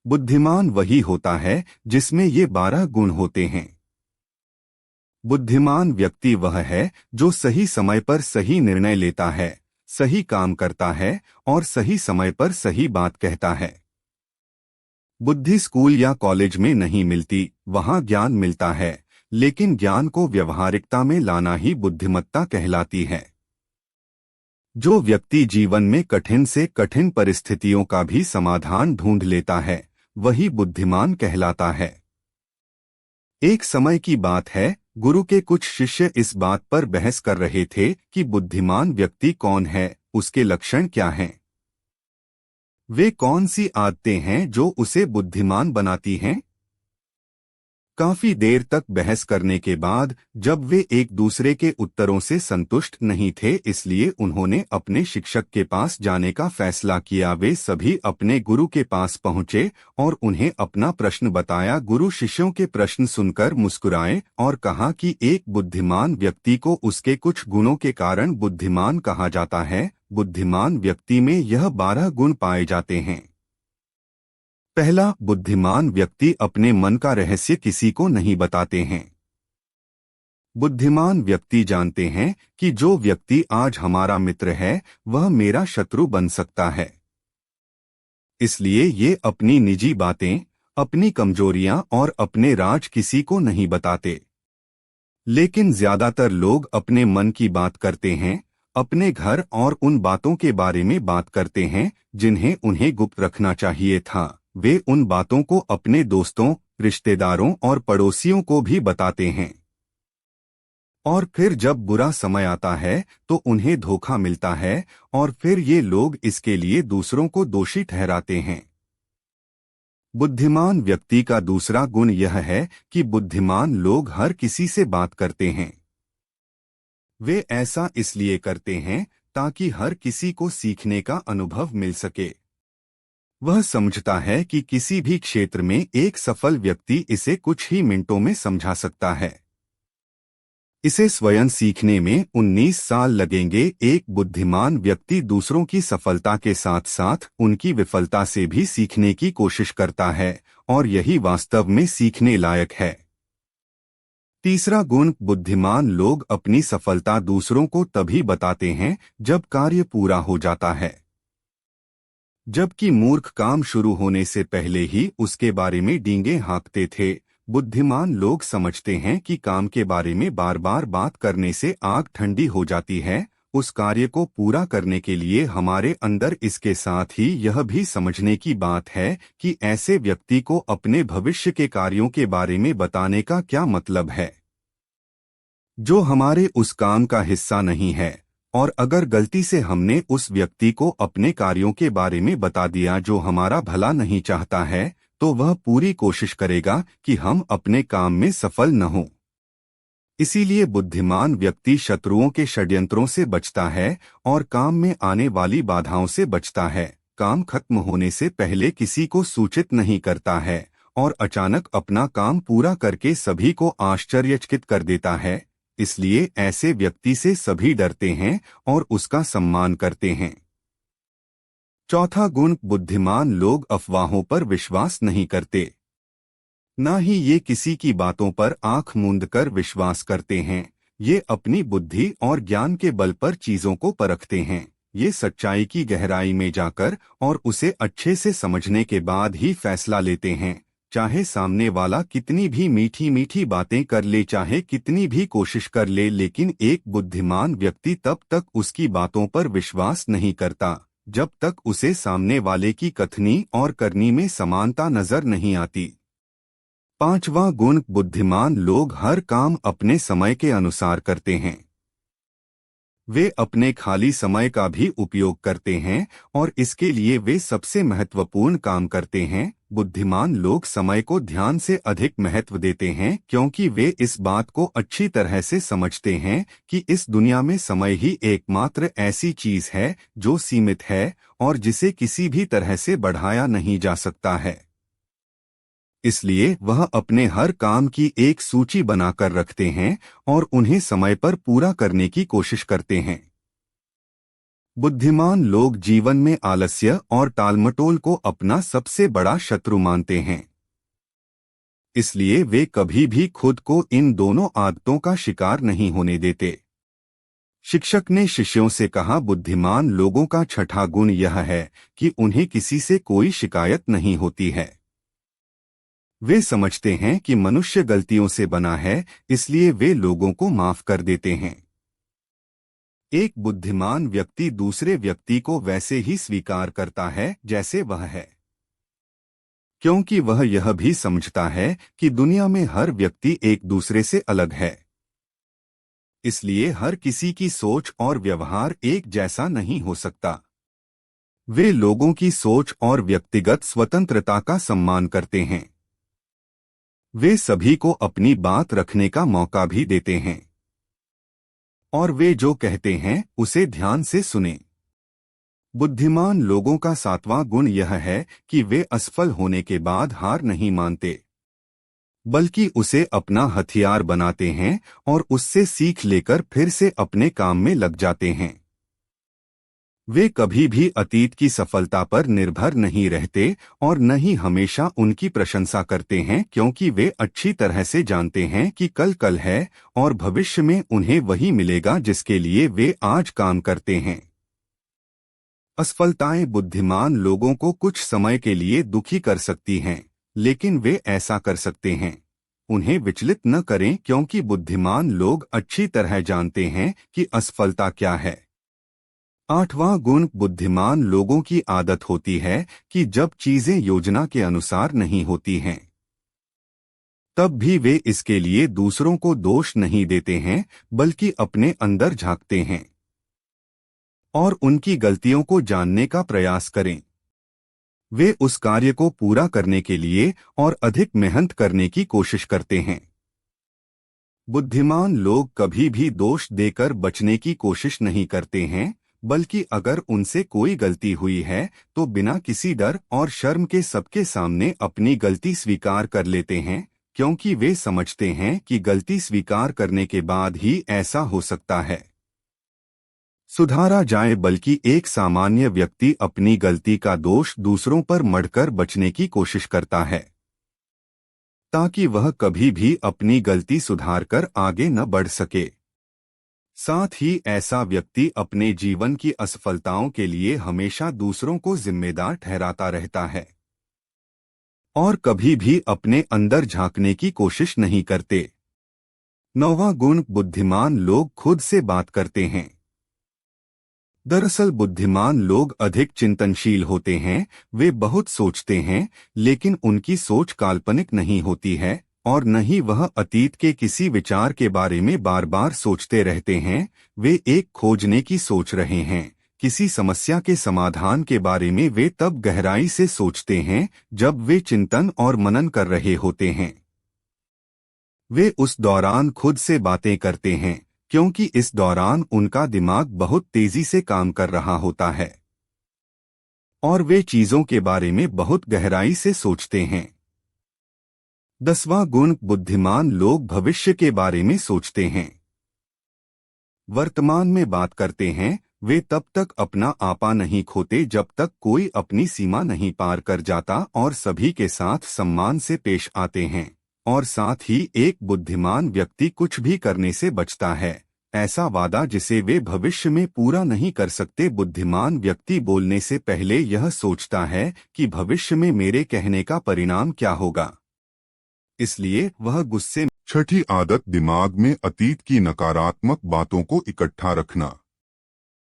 बुद्धिमान वही होता है जिसमें ये 12 गुण होते हैं। बुद्धिमान व्यक्ति वह है जो सही समय पर सही निर्णय लेता है, सही काम करता है और सही समय पर सही बात कहता है। बुद्धि स्कूल या कॉलेज में नहीं मिलती, वहाँ ज्ञान मिलता है, लेकिन ज्ञान को व्यवहारिकता में लाना ही बुद्धिमत्ता कहलाती है। जो व्यक्ति जीवन में कठिन से कठिन परिस्थितियों का भी समाधान ढूंढ लेता है, वही बुद्धिमान कहलाता है। एक समय की बात है, गुरु के कुछ शिष्य इस बात पर बहस कर रहे थे कि बुद्धिमान व्यक्ति कौन है, उसके लक्षण क्या हैं, वे कौन सी आदतें हैं जो उसे बुद्धिमान बनाती हैं। काफी देर तक बहस करने के बाद जब वे एक दूसरे के उत्तरों से संतुष्ट नहीं थे, इसलिए उन्होंने अपने शिक्षक के पास जाने का फैसला किया। वे सभी अपने गुरु के पास पहुंचे और उन्हें अपना प्रश्न बताया। गुरु शिष्यों के प्रश्न सुनकर मुस्कुराए और कहा कि एक बुद्धिमान व्यक्ति को उसके कुछ गुणों के कारण बुद्धिमान कहा जाता है। बुद्धिमान व्यक्ति में यह 12 गुण पाए जाते हैं। पहला, बुद्धिमान व्यक्ति अपने मन का रहस्य किसी को नहीं बताते हैं। बुद्धिमान व्यक्ति जानते हैं कि जो व्यक्ति आज हमारा मित्र है वह मेरा शत्रु बन सकता है, इसलिए ये अपनी निजी बातें, अपनी कमजोरियां और अपने राज किसी को नहीं बताते। लेकिन ज्यादातर लोग अपने मन की बात करते हैं, अपने घर और उन बातों के बारे में बात करते हैं जिन्हें उन्हें गुप्त रखना चाहिए था। वे उन बातों को अपने दोस्तों, रिश्तेदारों और पड़ोसियों को भी बताते हैं, और फिर जब बुरा समय आता है तो उन्हें धोखा मिलता है और फिर ये लोग इसके लिए दूसरों को दोषी ठहराते हैं। बुद्धिमान व्यक्ति का दूसरा गुण यह है कि बुद्धिमान लोग हर किसी से बात करते हैं। वे ऐसा इसलिए करते हैं ताकि हर किसी को सीखने का अनुभव मिल सके। वह समझता है कि किसी भी क्षेत्र में एक सफल व्यक्ति इसे कुछ ही मिनटों में समझा सकता है। इसे स्वयं सीखने में 19 साल लगेंगे। एक बुद्धिमान व्यक्ति दूसरों की सफलता के साथ साथ उनकी विफलता से भी सीखने की कोशिश करता है और यही वास्तव में सीखने लायक है। तीसरा गुण, बुद्धिमान लोग अपनी सफलता दूसरों को तभी बताते हैं जब कार्य पूरा हो जाता है, जबकि मूर्ख काम शुरू होने से पहले ही उसके बारे में डींगे हाँकते थे। बुद्धिमान लोग समझते हैं कि काम के बारे में बार बार बात करने से आग ठंडी हो जाती है। उस कार्य को पूरा करने के लिए हमारे अंदर इसके साथ ही यह भी समझने की बात है कि ऐसे व्यक्ति को अपने भविष्य के कार्यों के बारे में बताने का क्या मतलब है, जो हमारे उस काम का हिस्सा नहीं है। और अगर गलती से हमने उस व्यक्ति को अपने कार्यों के बारे में बता दिया जो हमारा भला नहीं चाहता है, तो वह पूरी कोशिश करेगा कि हम अपने काम में सफल न हों। इसीलिए बुद्धिमान व्यक्ति शत्रुओं के षड्यंत्रों से बचता है और काम में आने वाली बाधाओं से बचता है। काम खत्म होने से पहले किसी को सूचित नहीं करता है और अचानक अपना काम पूरा करके सभी को आश्चर्यचकित कर देता है। इसलिए ऐसे व्यक्ति से सभी डरते हैं और उसका सम्मान करते हैं। चौथा गुण, बुद्धिमान लोग अफवाहों पर विश्वास नहीं करते। न ही ये किसी की बातों पर आंख मूंद कर विश्वास करते हैं। ये अपनी बुद्धि और ज्ञान के बल पर चीजों को परखते हैं। ये सच्चाई की गहराई में जाकर और उसे अच्छे से समझने के बाद ही फैसला लेते हैं। चाहे सामने वाला कितनी भी मीठी मीठी बातें कर ले, चाहे कितनी भी कोशिश कर ले, लेकिन एक बुद्धिमान व्यक्ति तब तक उसकी बातों पर विश्वास नहीं करता जब तक उसे सामने वाले की कथनी और करनी में समानता नजर नहीं आती। पांचवा गुण, बुद्धिमान लोग हर काम अपने समय के अनुसार करते हैं। वे अपने खाली समय का भी उपयोग करते हैं और इसके लिए वे सबसे महत्वपूर्ण काम करते हैं। बुद्धिमान लोग समय को ध्यान से अधिक महत्व देते हैं क्योंकि वे इस बात को अच्छी तरह से समझते हैं कि इस दुनिया में समय ही एकमात्र ऐसी चीज है जो सीमित है और जिसे किसी भी तरह से बढ़ाया नहीं जा सकता है। इसलिए वह अपने हर काम की एक सूची बनाकर रखते हैं और उन्हें समय पर पूरा करने की कोशिश करते हैं। बुद्धिमान लोग जीवन में आलस्य और टालमटोल को अपना सबसे बड़ा शत्रु मानते हैं। इसलिए वे कभी भी खुद को इन दोनों आदतों का शिकार नहीं होने देते। शिक्षक ने शिष्यों से कहा, बुद्धिमान लोगों का छठा गुण यह है कि उन्हें किसी से कोई शिकायत नहीं होती है। वे समझते हैं कि मनुष्य गलतियों से बना है, इसलिए वे लोगों को माफ कर देते हैं। एक बुद्धिमान व्यक्ति दूसरे व्यक्ति को वैसे ही स्वीकार करता है जैसे वह है, क्योंकि वह यह भी समझता है कि दुनिया में हर व्यक्ति एक दूसरे से अलग है। इसलिए हर किसी की सोच और व्यवहार एक जैसा नहीं हो सकता। वे लोगों की सोच और व्यक्तिगत स्वतंत्रता का सम्मान करते हैं। वे सभी को अपनी बात रखने का मौका भी देते हैं, और वे जो कहते हैं उसे ध्यान से सुनें। बुद्धिमान लोगों का सातवां गुण यह है कि वे असफल होने के बाद हार नहीं मानते, बल्कि उसे अपना हथियार बनाते हैं और उससे सीख लेकर फिर से अपने काम में लग जाते हैं। वे कभी भी अतीत की सफलता पर निर्भर नहीं रहते और न ही हमेशा उनकी प्रशंसा करते हैं, क्योंकि वे अच्छी तरह से जानते हैं कि कल है और भविष्य में उन्हें वही मिलेगा जिसके लिए वे आज काम करते हैं। असफलताएं बुद्धिमान लोगों को कुछ समय के लिए दुखी कर सकती हैं, लेकिन वे ऐसा कर सकते हैं। उन्हें विचलित न करें, क्योंकि बुद्धिमान लोग अच्छी तरह जानते हैं कि असफलता क्या है। आठवां गुण, बुद्धिमान लोगों की आदत होती है कि जब चीजें योजना के अनुसार नहीं होती हैं, तब भी वे इसके लिए दूसरों को दोष नहीं देते हैं, बल्कि अपने अंदर झांकते हैं और उनकी गलतियों को जानने का प्रयास करें। वे उस कार्य को पूरा करने के लिए और अधिक मेहनत करने की कोशिश करते हैं। बुद्धिमान लोग कभी भी दोष देकर बचने की कोशिश नहीं करते हैं, बल्कि अगर उनसे कोई गलती हुई है तो बिना किसी डर और शर्म के सबके सामने अपनी गलती स्वीकार कर लेते हैं, क्योंकि वे समझते हैं कि गलती स्वीकार करने के बाद ही ऐसा हो सकता है सुधारा जाए। बल्कि एक सामान्य व्यक्ति अपनी गलती का दोष दूसरों पर मढ़कर बचने की कोशिश करता है, ताकि वह कभी भी अपनी गलती सुधारकर आगे न बढ़ सके। साथ ही ऐसा व्यक्ति अपने जीवन की असफलताओं के लिए हमेशा दूसरों को जिम्मेदार ठहराता रहता है और कभी भी अपने अंदर झांकने की कोशिश नहीं करते। नौवां गुण, बुद्धिमान लोग खुद से बात करते हैं। दरअसल बुद्धिमान लोग अधिक चिंतनशील होते हैं। वे बहुत सोचते हैं, लेकिन उनकी सोच काल्पनिक नहीं होती है और न ही वह अतीत के किसी विचार के बारे में बार बार सोचते रहते हैं। वे एक खोजने की सोच रहे हैं। किसी समस्या के समाधान के बारे में वे तब गहराई से सोचते हैं जब वे चिंतन और मनन कर रहे होते हैं। वे उस दौरान खुद से बातें करते हैं, क्योंकि इस दौरान उनका दिमाग बहुत तेजी से काम कर रहा होता है और वे चीजों के बारे में बहुत गहराई से सोचते हैं। 10वां गुण, बुद्धिमान लोग भविष्य के बारे में सोचते हैं। वर्तमान में बात करते हैं। वे तब तक अपना आपा नहीं खोते जब तक कोई अपनी सीमा नहीं पार कर जाता और सभी के साथ सम्मान से पेश आते हैं। और साथ ही एक बुद्धिमान व्यक्ति कुछ भी करने से बचता है, ऐसा वादा जिसे वे भविष्य में पूरा नहीं कर सकते। बुद्धिमान व्यक्ति बोलने से पहले यह सोचता है कि भविष्य में मेरे कहने का परिणाम क्या होगा, इसलिए वह गुस्से। छठी आदत, दिमाग में अतीत की नकारात्मक बातों को इकट्ठा रखना।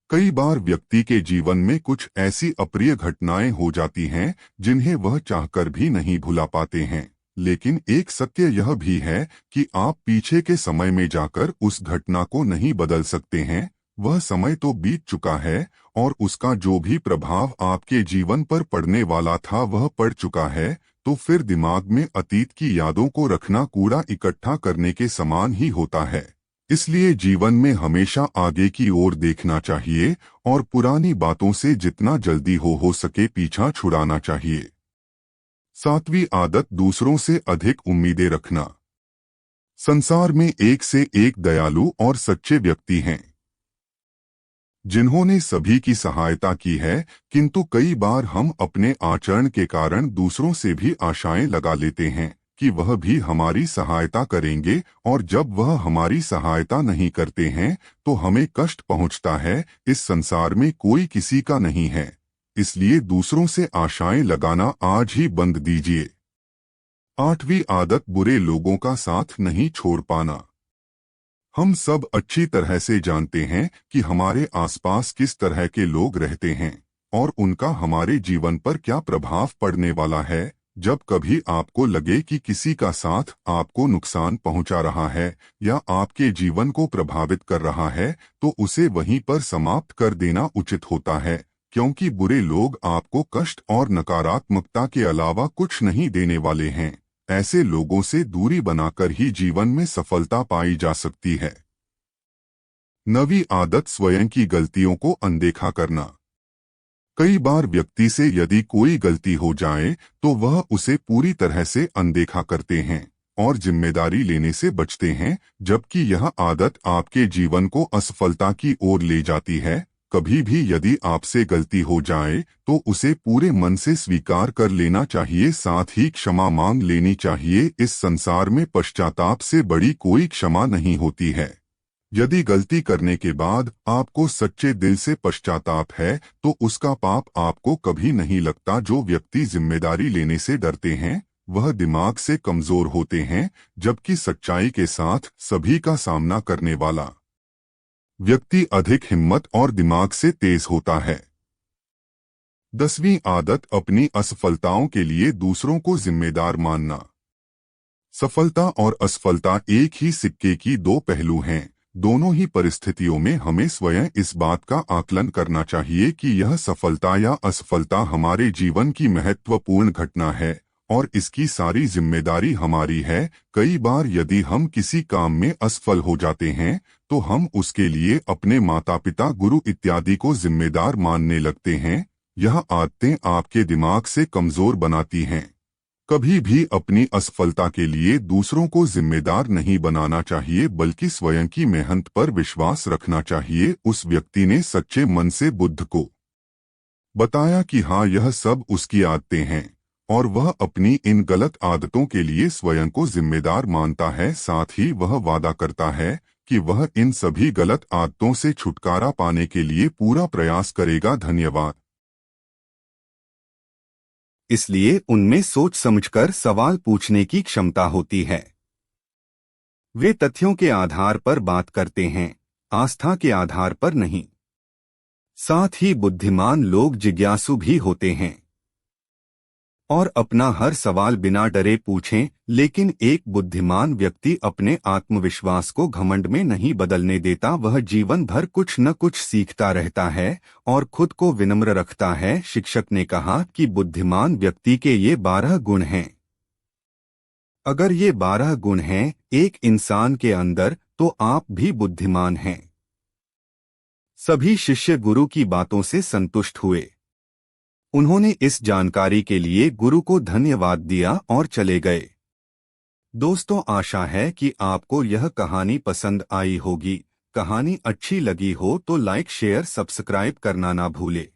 कई बार व्यक्ति के जीवन में कुछ ऐसी अप्रिय घटनाएं हो जाती हैं जिन्हें वह चाहकर भी नहीं भुला पाते हैं, लेकिन एक सत्य यह भी है कि आप पीछे के समय में जाकर उस घटना को नहीं बदल सकते हैं। वह समय तो बीत चुका है और उसका जो भी प्रभाव आपके जीवन पर पड़ने वाला था वह पड़ चुका है। तो फिर दिमाग में अतीत की यादों को रखना कूड़ा इकट्ठा करने के समान ही होता है। इसलिए जीवन में हमेशा आगे की ओर देखना चाहिए और पुरानी बातों से जितना जल्दी हो सके पीछा छुड़ाना चाहिए। 7वीं आदत, दूसरों से अधिक उम्मीदें रखना। संसार में एक से एक दयालु और सच्चे व्यक्ति हैं। जिन्होंने सभी की सहायता की है, किंतु कई बार हम अपने आचरण के कारण दूसरों से भी आशाएं लगा लेते हैं कि वह भी हमारी सहायता करेंगे, और जब वह हमारी सहायता नहीं करते हैं तो हमें कष्ट पहुंचता है। इस संसार में कोई किसी का नहीं है, इसलिए दूसरों से आशाएं लगाना आज ही बंद दीजिए। 8वीं आदत, बुरे लोगों का साथ नहीं छोड़ पाना। हम सब अच्छी तरह से जानते हैं कि हमारे आसपास किस तरह के लोग रहते हैं और उनका हमारे जीवन पर क्या प्रभाव पड़ने वाला है। जब कभी आपको लगे कि किसी का साथ आपको नुकसान पहुंचा रहा है या आपके जीवन को प्रभावित कर रहा है, तो उसे वहीं पर समाप्त कर देना उचित होता है, क्योंकि बुरे लोग आपको कष्ट और नकारात्मकता के अलावा कुछ नहीं देने वाले हैं। ऐसे लोगों से दूरी बनाकर ही जीवन में सफलता पाई जा सकती है। 9वीं आदत, स्वयं की गलतियों को अनदेखा करना। कई बार व्यक्ति से यदि कोई गलती हो जाए तो वह उसे पूरी तरह से अनदेखा करते हैं और जिम्मेदारी लेने से बचते हैं, जबकि यह आदत आपके जीवन को असफलता की ओर ले जाती है। कभी भी यदि आपसे गलती हो जाए तो उसे पूरे मन से स्वीकार कर लेना चाहिए, साथ ही क्षमा मांग लेनी चाहिए। इस संसार में पश्चाताप से बड़ी कोई क्षमा नहीं होती है। यदि गलती करने के बाद आपको सच्चे दिल से पश्चाताप है तो उसका पाप आपको कभी नहीं लगता। जो व्यक्ति जिम्मेदारी लेने से डरते हैं वह दिमाग से कमजोर होते हैं, जबकि सच्चाई के साथ सभी का सामना करने वाला व्यक्ति अधिक हिम्मत और दिमाग से तेज होता है। 10वीं आदत, अपनी असफलताओं के लिए दूसरों को जिम्मेदार मानना। सफलता और असफलता एक ही सिक्के की दो पहलू हैं। दोनों ही परिस्थितियों में हमें स्वयं इस बात का आकलन करना चाहिए कि यह सफलता या असफलता हमारे जीवन की महत्वपूर्ण घटना है और इसकी सारी जिम्मेदारी हमारी है। कई बार यदि हम किसी काम में असफल हो जाते हैं तो हम उसके लिए अपने माता पिता, गुरु इत्यादि को जिम्मेदार मानने लगते हैं। यह आदतें आपके दिमाग से कमजोर बनाती हैं। कभी भी अपनी असफलता के लिए दूसरों को जिम्मेदार नहीं बनाना चाहिए, बल्कि स्वयं की मेहनत पर विश्वास रखना चाहिए। उस व्यक्ति ने सच्चे मन से बुद्ध को बताया कि हाँ, यह सब उसकी आदतें हैं और वह अपनी इन गलत आदतों के लिए स्वयं को जिम्मेदार मानता है। साथ ही वह वादा करता है कि वह इन सभी गलत आदतों से छुटकारा पाने के लिए पूरा प्रयास करेगा। धन्यवाद। इसलिए उनमें सोच समझकर सवाल पूछने की क्षमता होती है। वे तथ्यों के आधार पर बात करते हैं, आस्था के आधार पर नहीं। साथ ही बुद्धिमान लोग जिज्ञासु भी होते हैं और अपना हर सवाल बिना डरे पूछें। लेकिन एक बुद्धिमान व्यक्ति अपने आत्मविश्वास को घमंड में नहीं बदलने देता। वह जीवन भर कुछ न कुछ सीखता रहता है और खुद को विनम्र रखता है। शिक्षक ने कहा कि बुद्धिमान व्यक्ति के ये 12 गुण हैं। अगर ये 12 गुण हैं एक इंसान के अंदर तो आप भी बुद्धिमान हैं। सभी शिष्य गुरु की बातों से संतुष्ट हुए। उन्होंने इस जानकारी के लिए गुरु को धन्यवाद दिया और चले गए। दोस्तों, आशा है कि आपको यह कहानी पसंद आई होगी। कहानी अच्छी लगी हो तो लाइक, शेयर, सब्सक्राइब करना ना भूले।